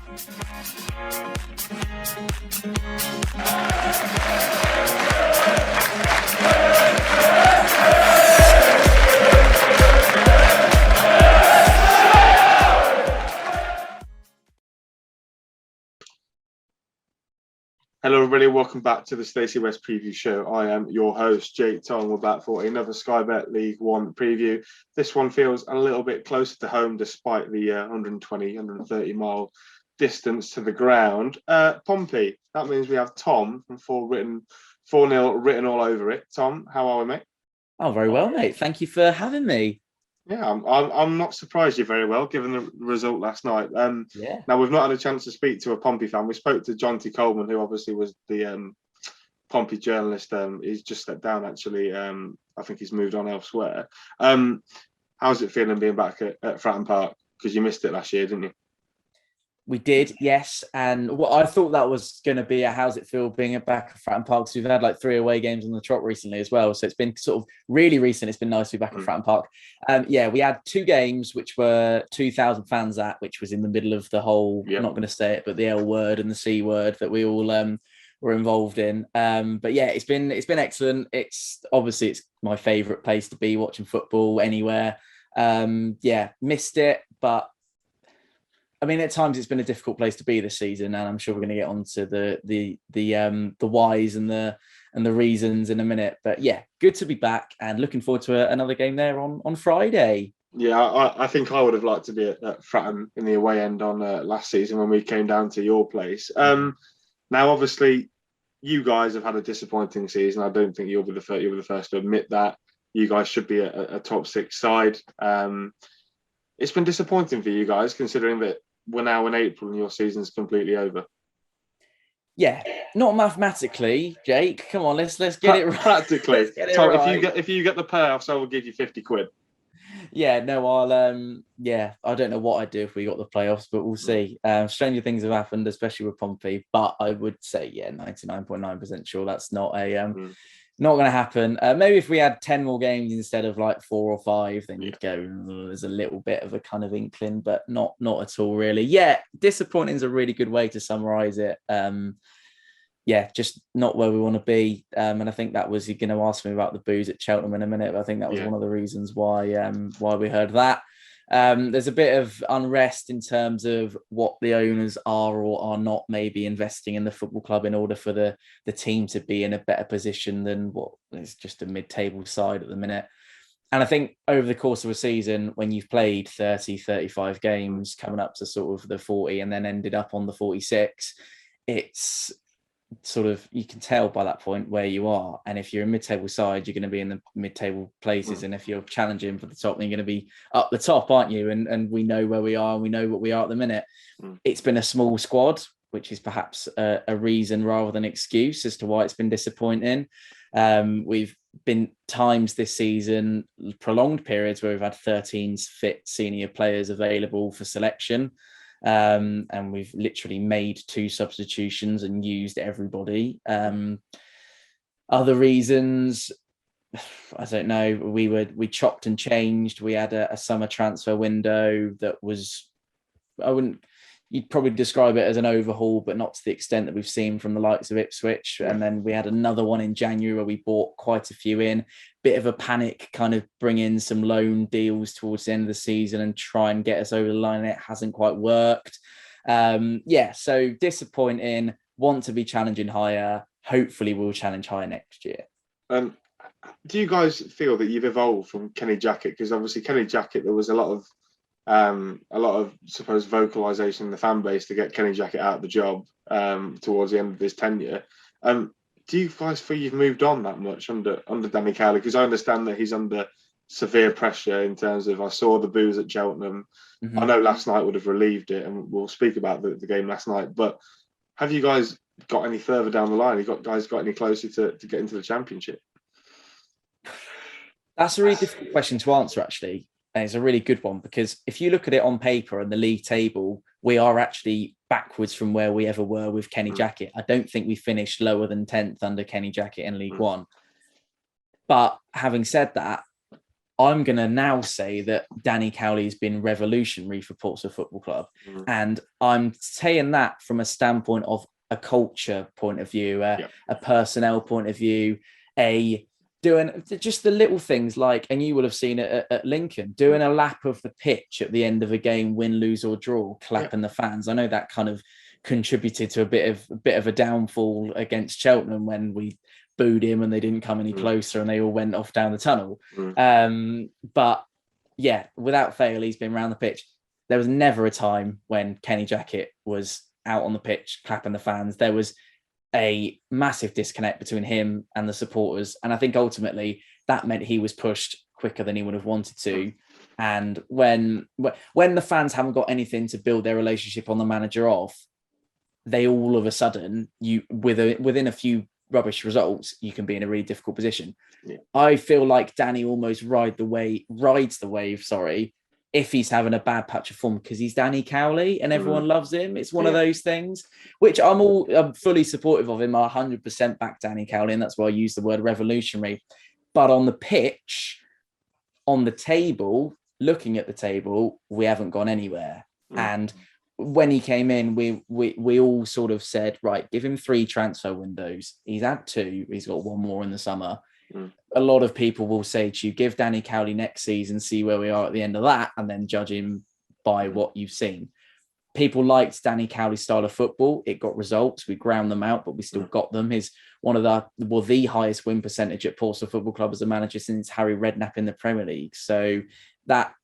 Hello everybody, welcome back to the Stacey West Preview Show. I am your host, Jake Tong. We're back for another Sky Bet League One preview. This one feels a little bit closer to home despite the 120, 130 mile distance to the ground. Pompey, that means we have Tom from 4-0 written all over it. Tom, how are we, mate? Oh, very well, mate. Thank you for having me. Yeah, I'm not surprised you're very well, given the result last night. Now, we've not had a chance to speak to a Pompey fan. We spoke to John T. Coleman, who obviously was the Pompey journalist. He's just stepped down, actually. I think he's moved on elsewhere. How's it feeling being back at Fratton Park? Because you missed it last year, didn't you? We did, yes. And what I thought that was going to be how's it feel being back at Fratton Park? Because we've had like 3 away games on the trot recently as well. So it's been sort of really recent. It's been nice to be back at Fratton Park. We had 2 games, which were 2,000 fans at, which was in the middle of the whole, I'm not going to say it, but the L word and the C word that we all were involved in. But yeah, it's been excellent. It's my favourite place to be watching football anywhere. Missed it, but I mean, at times it's been a difficult place to be this season, and I'm sure we're going to get onto the whys and the reasons in a minute. But yeah, good to be back and looking forward to another game there on Friday. Yeah, I think I would have liked to be at Fratton in the away end on last season when we came down to your place. Now, obviously, you guys have had a disappointing season. I don't think you'll be the first to admit that. You guys should be a top 6 side. It's been disappointing for you guys, considering that we're now in April and your season's completely over. Yeah, not mathematically, Jake. Come on, let's get it right. Practically. Tom, right. If you get the playoffs, I will give you 50 quid. Yeah, no, I'll I don't know what I'd do if we got the playoffs, but we'll see. Stranger things have happened, especially with Pompey, but I would say 99.9% sure that's not not going to happen. Maybe if we had 10 more games instead of like 4 or 5, then you'd go, there's a little bit of a kind of inkling, but not at all really. Yeah, disappointing is a really good way to summarize it. Just not where we want to be. And I think that was, you're going to ask me about the booze at Cheltenham in a minute, but I think that was one of the reasons why we heard that. There's a bit of unrest in terms of what the owners are or are not maybe investing in the football club in order for the team to be in a better position than what is just a mid-table side at the minute. And I think over the course of a season, when you've played 30, 35 games coming up to sort of the 40 and then ended up on the 46, it's sort of, you can tell by that point where you are. And if you're a mid-table side, you're going to be in the mid-table places. And if you're challenging for the top, then you're going to be up the top, aren't you? And we know where we are and we know what we are at the minute. It's been a small squad, which is perhaps a reason rather than excuse as to why it's been disappointing. We've been times this season, prolonged periods where we've had 13 fit senior players available for selection. And we've literally made 2 substitutions and used everybody. Other reasons, I don't know. We chopped and changed. We had a summer transfer window that was, you'd probably describe it as an overhaul, but not to the extent that we've seen from the likes of Ipswich. And then we had another one in January where we bought quite a few in. Bit of a panic, kind of bring in some loan deals towards the end of the season and try and get us over the line. It hasn't quite worked. So disappointing. Want to be challenging higher. Hopefully we'll challenge higher next year. Do you guys feel that you've evolved from Kenny Jackett? Because obviously Kenny Jackett, there was a lot of suppose vocalization in the fan base to get Kenny Jackett out of the job towards the end of his tenure. Do you guys feel you've moved on that much under Danny Cowley? Because I understand that he's under severe pressure in terms of, I saw the boos at Cheltenham. I know last night would have relieved it, and we'll speak about the game last night, but have you guys got any further down the line? Have you guys got any closer to get into the Championship? That's a really difficult question to answer, actually. And it's a really good one, because if you look at it on paper and the league table, we are actually backwards from where we ever were with Kenny Jackett. I don't think we finished lower than 10th under Kenny Jackett in League One. But having said that, I'm going to now say that Danny Cowley has been revolutionary for Portsmouth Football Club. And I'm saying that from a standpoint of a culture point of view, a personnel point of view, doing just the little things like, and you will have seen it at Lincoln, doing a lap of the pitch at the end of a game, win, lose or draw, clapping the fans. I know that kind of contributed to a bit of a downfall against Cheltenham when we booed him and they didn't come any closer and they all went off down the tunnel. But yeah, without fail, he's been around the pitch. There was never a time when Kenny Jackett was out on the pitch clapping the fans. There was a massive disconnect between him and the supporters. And I think ultimately that meant he was pushed quicker than he would have wanted to. And when the fans haven't got anything to build their relationship on the manager off, they all of a sudden, within a few rubbish results, you can be in a really difficult position. I feel like Danny almost rides the wave, if he's having a bad patch of form, because he's Danny Cowley and everyone loves him. It's one of those things, which I'm fully supportive of him. I 100% back Danny Cowley, and that's why I use the word revolutionary. But on the pitch, on the table, looking at the table, we haven't gone anywhere. And when he came in, we all sort of said, right, give him 3 transfer windows. He's had 2. He's got 1 more in the summer. A lot of people will say to you, give Danny Cowley next season, see where we are at the end of that, and then judge him by what you've seen. People liked Danny Cowley's style of football. It got results. We ground them out, but we still got them. He's one of the highest win percentage at Portsmouth Football Club as a manager since Harry Redknapp in the Premier League. So that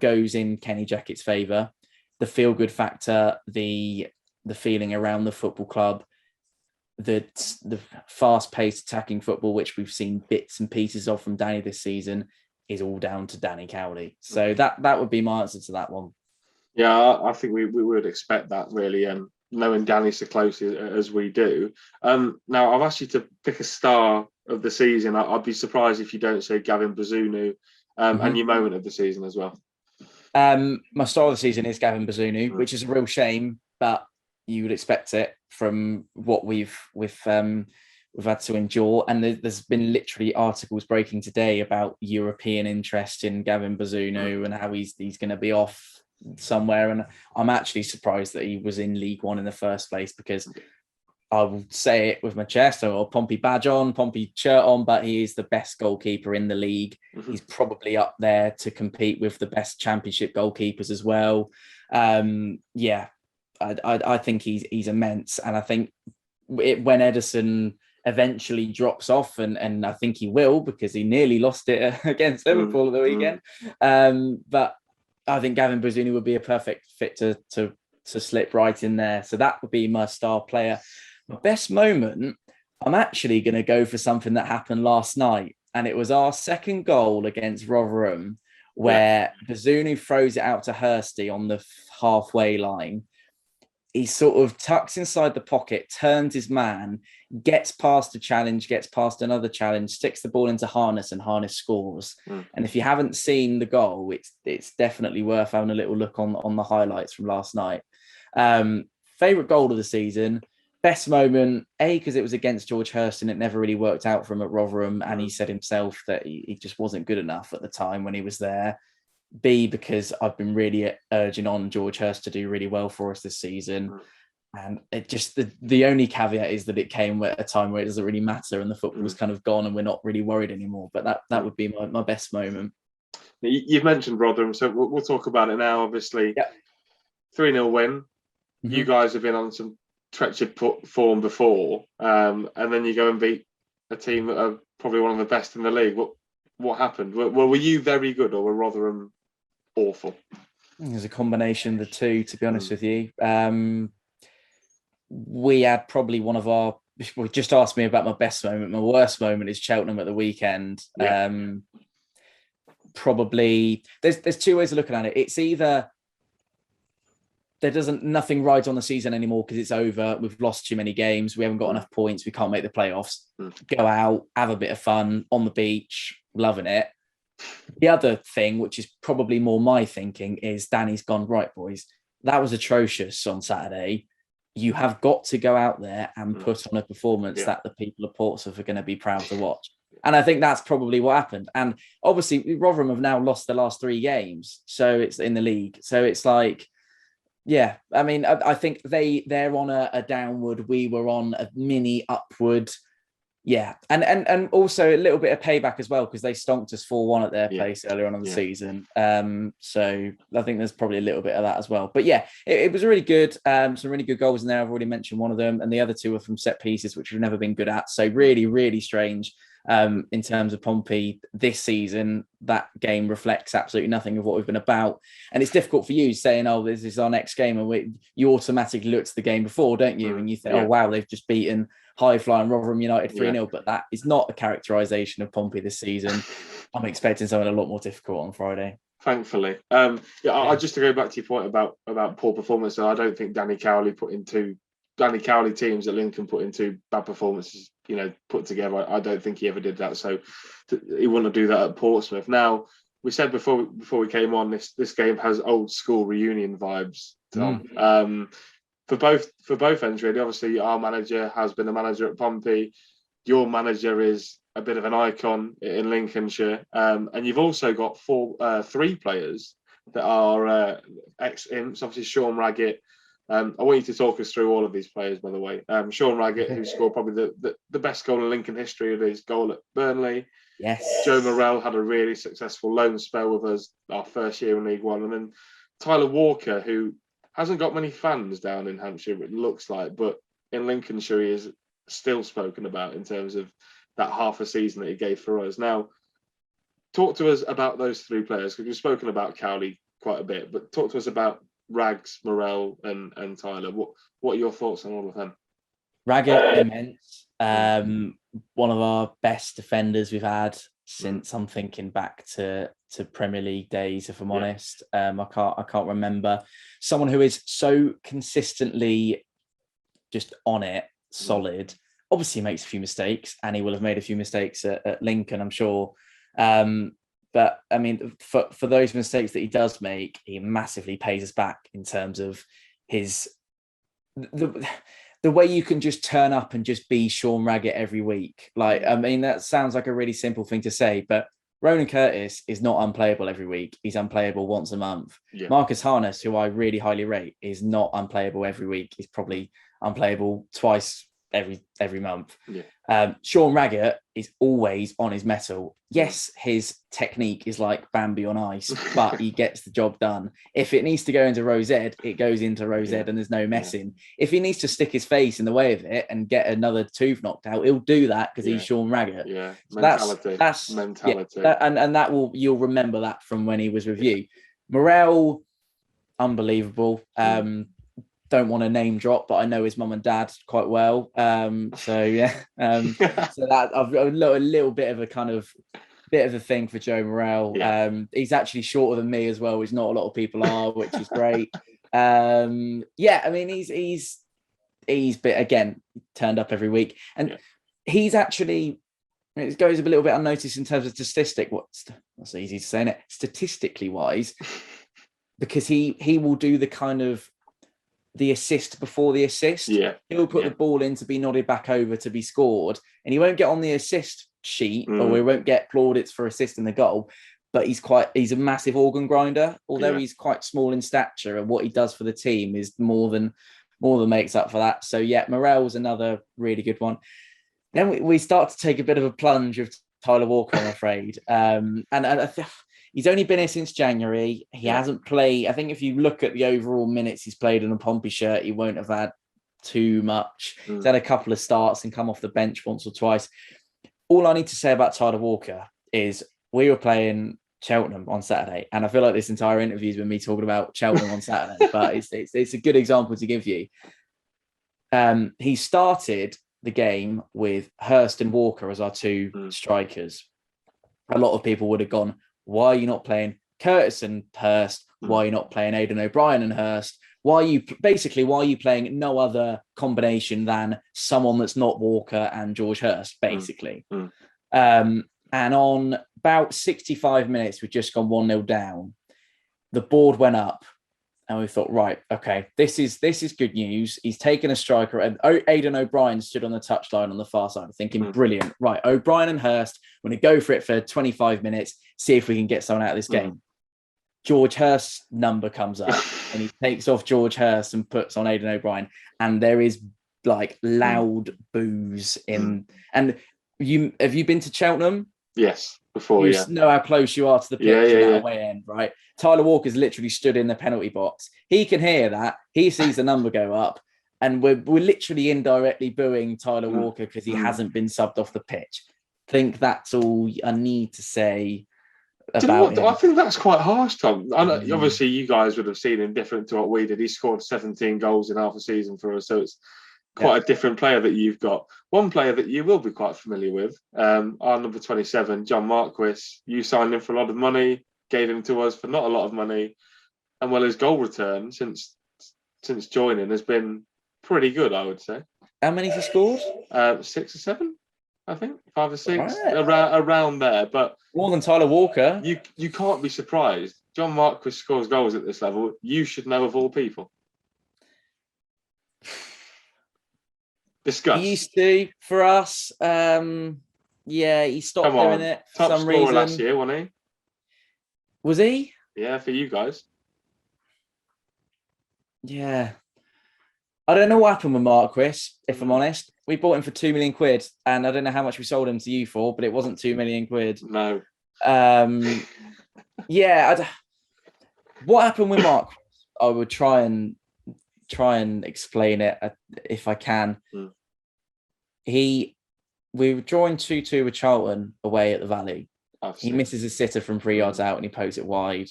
goes in Kenny Jackett's favour. The feel-good factor, the feeling around the football club, the fast-paced attacking football, which we've seen bits and pieces of from Danny this season, is all down to Danny Cowley. So that would be my answer to that one. Yeah, I think we would expect that, really, knowing Danny so closely as we do. Now, I've asked you to pick a star of the season. I'd be surprised if you don't say Gavin Bazunu, and your moment of the season as well. My star of the season is Gavin Bazunu, which is a real shame, but you would expect it from what we've had to endure. And there's been literally articles breaking today about European interest in Gavin Bazunu and how he's going to be off somewhere. And I'm actually surprised that he was in League One in the first place, because I will say it with my chest, or Pompey badge on, Pompey shirt on, but he is the best goalkeeper in the league. He's probably up there to compete with the best championship goalkeepers as well. I think he's immense. And I think when Edison eventually drops off, and I think he will, because he nearly lost it against Liverpool at the weekend. But I think Gavin Bazunu would be a perfect fit to slip right in there. So that would be my star player. My best moment, I'm actually going to go for something that happened last night. And it was our second goal against Rotherham, where Bazunu throws it out to Hursty on the halfway line. He sort of tucks inside the pocket, turns his man, gets past a challenge, gets past another challenge, sticks the ball into Harness, and Harness scores. And if you haven't seen the goal, it's definitely worth having a little look on the highlights from last night. Favourite goal of the season. Best moment, because it was against George Hurst and it never really worked out for him at Rotherham. And he said himself that he just wasn't good enough at the time when he was there. B, because I've been really urging on George Hurst to do really well for us this season. And it just, the only caveat is that it came at a time where it doesn't really matter and the football was kind of gone and we're not really worried anymore. But that would be my best moment. You've mentioned Rotherham, so we'll talk about it now, obviously. 3-0 win. You guys have been on some treacherous form before, and then you go and beat a team that are probably one of the best in the league. What happened? Were you very good, or were Rotherham awful? There's a combination of the two, to be honest with you. We had probably one of our... Well, just asked me about my best moment. My worst moment is Cheltenham at the weekend. Probably... There's 2 ways of looking at it. It's either... Nothing rides on the season anymore because it's over. We've lost too many games. We haven't got enough points. We can't make the playoffs. Go out, have a bit of fun on the beach, loving it. The other thing, which is probably more my thinking, is Danny's gone, right, boys, that was atrocious on Saturday. You have got to go out there and put on a performance that the people of Portsmouth are going to be proud to watch. And I think that's probably what happened. And obviously, Rotherham have now lost the last 3 games, so it's in the league. So it's like, yeah, I mean, I think they're on a downward. We were on a mini upward. Yeah, and also a little bit of payback as well, because they stonked us 4-1 at their place earlier on in the season. So I think there's probably a little bit of that as well. But yeah, it was really good. Some really good goals in there. I've already mentioned one of them, and the other 2 are from set pieces, which we've never been good at. So really, really strange. In terms of Pompey this season, that game reflects absolutely nothing of what we've been about. And it's difficult for you saying, oh, this is our next game. And you automatically look to the game before, don't you? And you think, oh, wow, they've just beaten high-flying Rotherham United 3-0. But that is not a characterisation of Pompey this season. I'm expecting something a lot more difficult on Friday. Thankfully. Just to go back to your point about poor performance, I don't think Danny Cowley teams that Lincoln put into bad performances, put together. I don't think he ever did that. So he wouldn't do that at Portsmouth. Now, we said before we came on, this game has old school reunion vibes, Tom. For both ends, really. Obviously, our manager has been a manager at Pompey. Your manager is a bit of an icon in Lincolnshire. And you've also got 3 players that are ex-Imps. Obviously, Sean Raggett. I want you to talk us through all of these players, by the way. Sean Raggett, who scored probably the best goal in Lincoln history of his goal at Burnley. Yes. Joe Morrell had a really successful loan spell with us our first year in League One. And then Tyler Walker, who hasn't got many fans down in Hampshire, it looks like, but in Lincolnshire he is still spoken about in terms of that half a season that he gave for us. Now, talk to us about those 3 players, because we've spoken about Cowley quite a bit, but talk to us about Rags, Morrell, and Tyler. What are your thoughts on all of them? Raggett, immense. One of our best defenders we've had since I'm thinking back to Premier League days, if I'm honest. I can't remember someone who is so consistently just on it, solid. Obviously, he makes a few mistakes, and he will have made a few mistakes at Lincoln, I'm sure. But I mean, for those mistakes that he does make, he massively pays us back in terms of the way you can just turn up and just be Sean Raggett every week. Like, I mean, that sounds like a really simple thing to say, but Ronan Curtis is not unplayable every week. He's unplayable once a month. Yeah. Marcus Harness, who I really highly rate, is not unplayable every week. He's probably unplayable twice every month. Yeah. Sean Raggett is always on his mettle. Yes, his technique is like Bambi on ice, but he gets the job done. If it needs to go into row Z, it goes into row Z, and there's no messing. If he needs to stick his face in the way of it and get another tooth knocked out, he'll do that because he's Sean Raggett. Yeah, mentality. That's mentality. Yeah, and that you'll remember that from when he was with you. Morrell, unbelievable. Don't want to name drop, but I know his mum and dad quite well. So that I've got a little bit of a thing for Joe Morrell. Yeah. He's actually shorter than me as well, which not a lot of people are, which is great. I mean, he's again turned up every week, and he's actually, it goes a little bit unnoticed in terms of statistic. What's easy to say, isn't it? Statistically wise, because he will do the kind of the assist before the assist. Yeah. He'll put the ball in to be nodded back over to be scored, and he won't get on the assist sheet or he won't get plaudits for assist in the goal, but he's a massive organ grinder. Although he's quite small in stature, and what he does for the team is more than makes up for that. So Morrell's another really good one. Then we start to take a bit of a plunge of Tyler Walker, I'm afraid. And he's only been here since January. He hasn't played. I think if you look at the overall minutes he's played in a Pompey shirt, he won't have had too much. He's had a couple of starts and come off the bench once or twice. All I need to say about Tyler Walker is we were playing Cheltenham on Saturday, and I feel like this entire interview has been me talking about Cheltenham on Saturday, but it's a good example to give you. He started the game with Hurst and Walker as our 2 strikers. A lot of people would have gone, why are you not playing Curtis and Hurst? Why are you not playing Aidan O'Brien and Hurst? Why are you playing no other combination than someone that's not Walker and George Hurst, basically? And on about 65 minutes, we'd just gone 1-0 down. The board went up, And we thought, right, okay, this is good news. He's taken a striker, and Aidan O'Brien stood on the touchline on the far side, thinking, brilliant. Right, O'Brien and Hurst, we're going to go for it for 25 minutes, see if we can get someone out of this game. George Hurst's number comes up, and he takes off George Hurst and puts on Aidan O'Brien, and there is like loud boos in. And have you been to Cheltenham? Yes, before. You know how close you are to the pitch and that away end, right? Tyler Walker's literally stood in the penalty box. He can hear that. He sees the number go up, and we're literally indirectly booing Tyler Walker because he hasn't been subbed off the pitch. I think that's all I need to say about him. I think that's quite harsh, Tom. I know, obviously, you guys would have seen him different to what we did. He scored 17 goals in half a season for us, so it's quite a different player that you've got. One player that you will be quite familiar with, our number 27, John Marquis. You signed him for a lot of money, gave him to us for not a lot of money, and his goal return since joining has been pretty good, I would say. How many has he scored? 6 or 7, I think, 5 or 6, around there. But more than Tyler Walker. You can't be surprised. John Marquis scores goals at this level. You should know of all people. Discuss. He used to for us. He stopped doing it for some reason. Last year, wasn't he? Was he? Yeah, for you guys. Yeah. I don't know what happened with Marquis, if I'm honest. We bought him for £2 million, and I don't know how much we sold him to you for, but it wasn't £2 million. No. What happened with Marquis? I would try and explain it if I can. We were drawing 2-2 with Charlton away at the Valley. He misses a sitter from 3 yards out and he pokes it wide.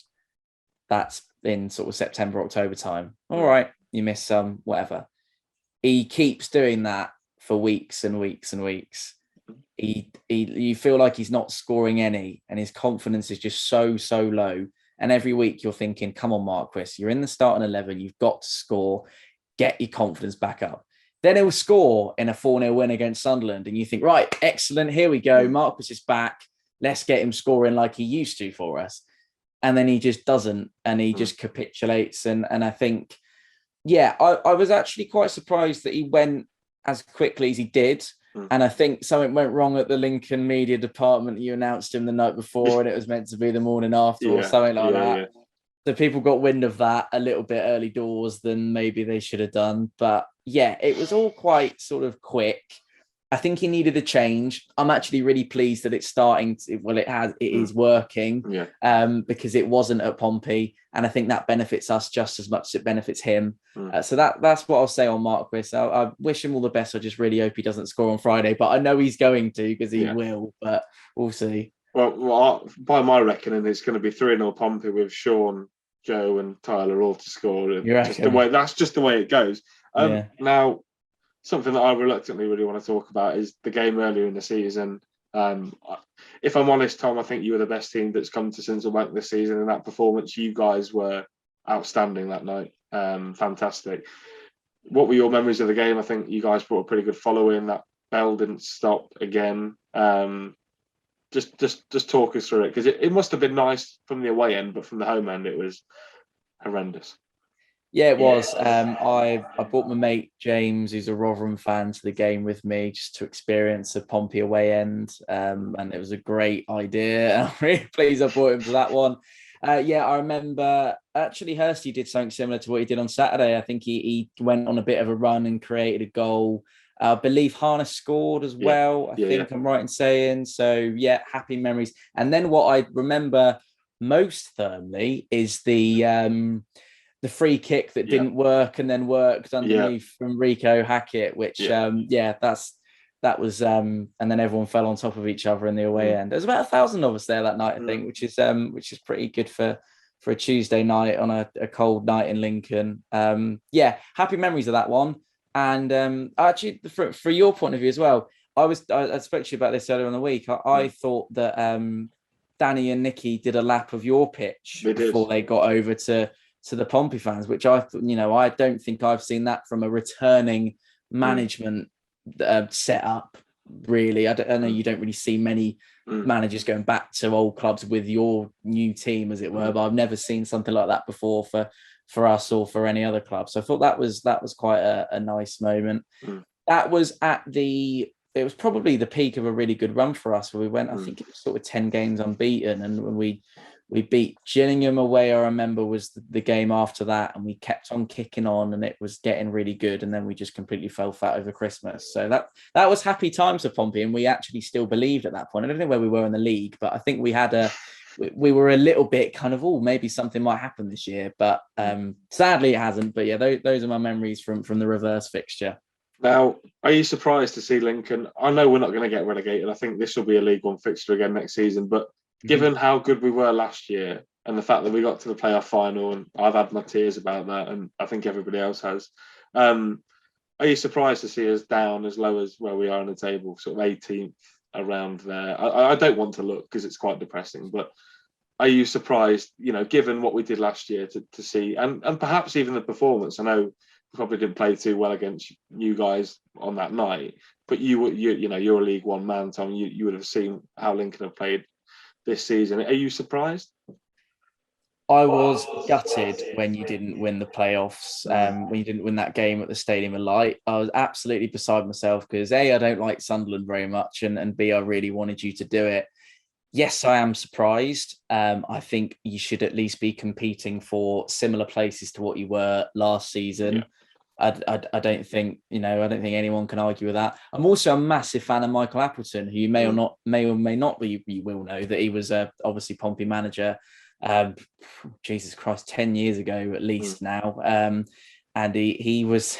That's in sort of September, October time. All right, you miss some, whatever. He keeps doing that for weeks and weeks and weeks. You feel like he's not scoring any, and his confidence is just so low. And every week you're thinking, come on, Marquis, you're in the starting 11. You've got to score. Get your confidence back up. Then he'll score in a 4-0 win against Sunderland. And you think, right, excellent. Here we go. Marquis is back. Let's get him scoring like he used to for us. And then he just doesn't. And he just capitulates. And I think, I was actually quite surprised that he went as quickly as he did. And I think something went wrong at the Lincoln media department. You announced him the night before and it was meant to be the morning after or something like that. Yeah. So people got wind of that a little bit early doors than maybe they should have done. But it was all quite sort of quick. I think he needed a change. I'm actually really pleased that it's starting to, it is working because it wasn't at Pompey. And I think that benefits us just as much as it benefits him. So that's what I'll say on Marquis. I wish him all the best. I just really hope he doesn't score on Friday, but I know he's going to because he will, but we'll see. Well, by my reckoning, it's going to be 3-0 Pompey with Sean, Joe and Tyler all to score. That's just the way it goes. Now, something that I reluctantly really want to talk about is the game earlier in the season. If I'm honest, Tom, I think you were the best team that's come to Sinsel this season. In that performance, you guys were outstanding that night. Fantastic. What were your memories of the game? I think you guys brought a pretty good following. That bell didn't stop again. Just talk us through it, because it must have been nice from the away end, but from the home end, it was horrendous. Yeah, it was. I brought my mate James, who's a Rotherham fan, to the game with me just to experience a Pompey away end, and it was a great idea. I'm really pleased I brought him to that one. I remember actually Hursty did something similar to what he did on Saturday. I think he went on a bit of a run and created a goal. I believe Harness scored as well. I think I'm right in saying. So, happy memories. And then what I remember most firmly is the free kick that didn't work and then worked underneath from Rico Hackett, which that was and then everyone fell on top of each other in the away end. There's about 1,000 of us there that night, I think, which is pretty good for a Tuesday night on a cold night in Lincoln. Happy memories of that one. And actually, for your point of view as well, I spoke to you about this earlier in the week. I thought that Danny and Nicky did a lap of your pitch before they got over to the Pompey fans, which I don't think I've seen that from a returning management setup. Really, I know you don't really see many managers going back to old clubs with your new team, as it were. But I've never seen something like that before for for us or for any other club. So I thought that was quite a nice moment. That was it was probably the peak of a really good run for us, where we went, I think it was sort of 10 games unbeaten. And when we beat Gillingham away, I remember, was the game after that, and we kept on kicking on, and it was getting really good. And then we just completely fell flat over Christmas. So that was happy times for Pompey, and we actually still believed at that point. I don't know where we were in the league, but I think we were a little bit kind of, maybe something might happen this year, but sadly it hasn't. But yeah, those are my memories from the reverse fixture. Now, are you surprised to see Lincoln? I know we're not going to get relegated. I think this will be a League One fixture again next season. But given how good we were last year and the fact that we got to the playoff final, and I've had my tears about that, and I think everybody else has, are you surprised to see us down as low as where we are in the table, sort of 18th, around there? I don't want to look because it's quite depressing, but are you surprised, given what we did last year, to see, and perhaps even the performance? I know probably didn't play too well against you guys on that night, but you're a League One man, Tom. You would have seen how Lincoln have played this season. Are you surprised? I was gutted when you didn't win the playoffs, when you didn't win that game at the Stadium of Light. I was absolutely beside myself because A, I don't like Sunderland very much, and B, I really wanted you to do it. Yes, I am surprised. I think you should at least be competing for similar places to what you were last season. Yeah. I don't think anyone can argue with that. I'm also a massive fan of Michael Appleton, who you may or may not be. You will know that he was obviously Pompey manager. Jesus Christ, 10 years ago at least now. And he was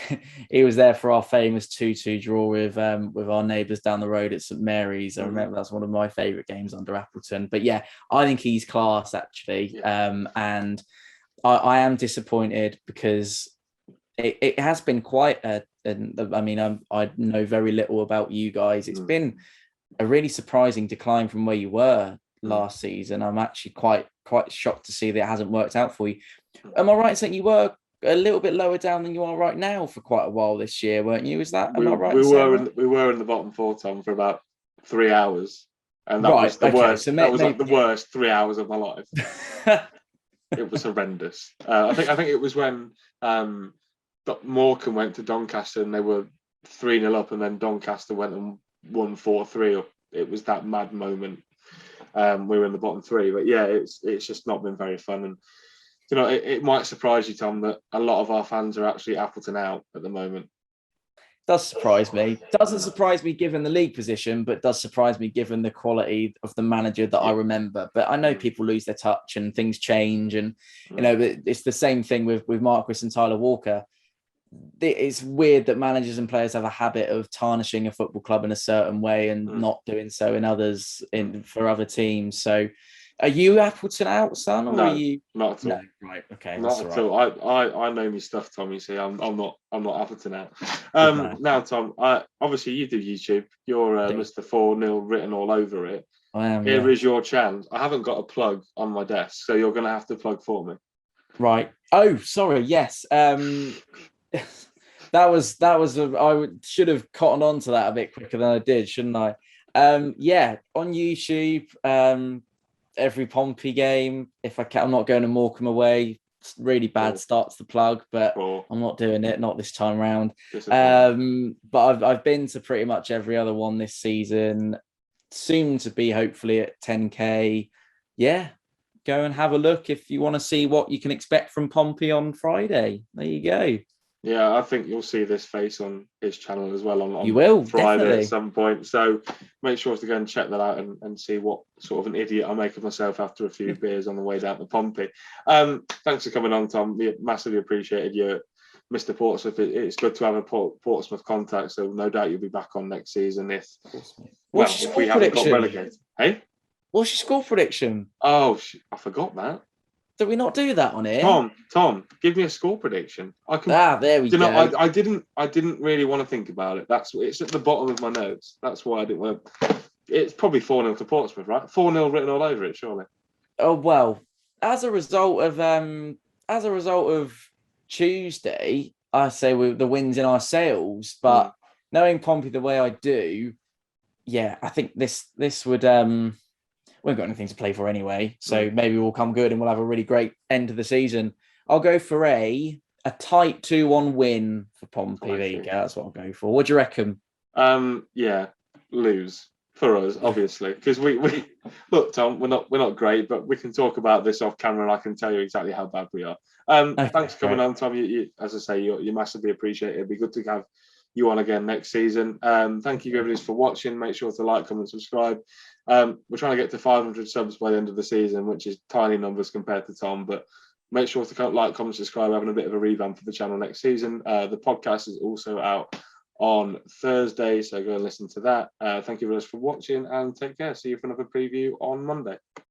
there for our famous 2-2 draw with our neighbours down the road at St Mary's. I remember that's one of my favourite games under Appleton. But yeah, I think he's class actually. Yeah. And I am disappointed because it has been quite I know very little about you guys. It's been a really surprising decline from where you were last season. I'm actually quite shocked to see that it hasn't worked out for you. Am I right in saying you were a little bit lower down than you are right now for quite a while this year, weren't you? Is that am I right? We were in the bottom four, Tom, for about 3 hours, and that was the worst. So that was like the worst 3 hours of my life. It was horrendous. I think it was when Morecambe went to Doncaster and they were 3-0 up, and then Doncaster went and won 4-3. It was that mad moment. We were in the bottom three, but yeah, it's just not been very fun. And it might surprise you, Tom, that a lot of our fans are actually Appleton out at the moment. Does surprise me. Doesn't surprise me given the league position, but does surprise me given the quality of the manager that I remember. But I know people lose their touch and things change, and it's the same thing with Marquis and Tyler Walker. It's weird that managers and players have a habit of tarnishing a football club in a certain way and not doing so in others, for other teams. So are you Appleton out, son, or no, are you not at all? No, right, okay, not at all. I know me stuff, Tom. You see, I'm not Appleton out. Now, Tom, obviously you do YouTube. You're Mr. Fournilwritten all over it. I am. Here is your chance. I haven't got a plug on my desk, so you're going to have to plug for me. Right. Oh, sorry. Yes. That was I should have cottoned on to that a bit quicker than I did, shouldn't I? Yeah, on YouTube, every Pompey game. If I can, I'm not going to Morecambe away. It's really bad start to the plug, but I'm not doing it, not this time round. But I've been to pretty much every other one this season. Soon to be hopefully at 10K. Yeah, go and have a look if you want to see what you can expect from Pompey on Friday. There you go. Yeah, I think you'll see this face on his channel as well on you will, Friday definitely. At some point. So make sure to go and check that out and see what sort of an idiot I make of myself after a few beers on the way down to Pompey. Thanks for coming on, Tom. We massively appreciated you, Mr. Portsmouth. It's good to have a Portsmouth contact, so no doubt you'll be back on next season if we haven't got relegated. Hey? What's your score prediction? Oh, I forgot that. Did we not do that on here? Tom, give me a score prediction. There we go. I didn't really want to think about it. It's at the bottom of my notes. That's why I didn't want to. It's probably 4-0 to Portsmouth, right? 4-0 written all over it, surely. Oh well, as a result of Tuesday, I say with the wins in our sails. But knowing Pompey the way I do, yeah, I think this would we haven't got anything to play for anyway, so maybe we'll come good and we'll have a really great end to the season. I'll go for a tight 2-1 win for Pompey. I There you see. go. That's what I'll go for. What do you reckon? Yeah, lose for us, obviously, because we look, Tom, we're not great, but we can talk about this off camera, and I can tell you exactly how bad we are. Okay, Thanks for coming great. on, Tom. You, as I say, you're massively appreciated. It'd be good to have you on again next season. Thank you, everybody, for watching. Make sure to like, comment, subscribe. We're trying to get to 500 subs by the end of the season, which is tiny numbers compared to Tom, but make sure to like, comment, subscribe. We're having a bit of a revamp for the channel next season. The podcast is also out on Thursday, so go and listen to that. Thank you very much for watching, and take care. See you for another preview on Monday.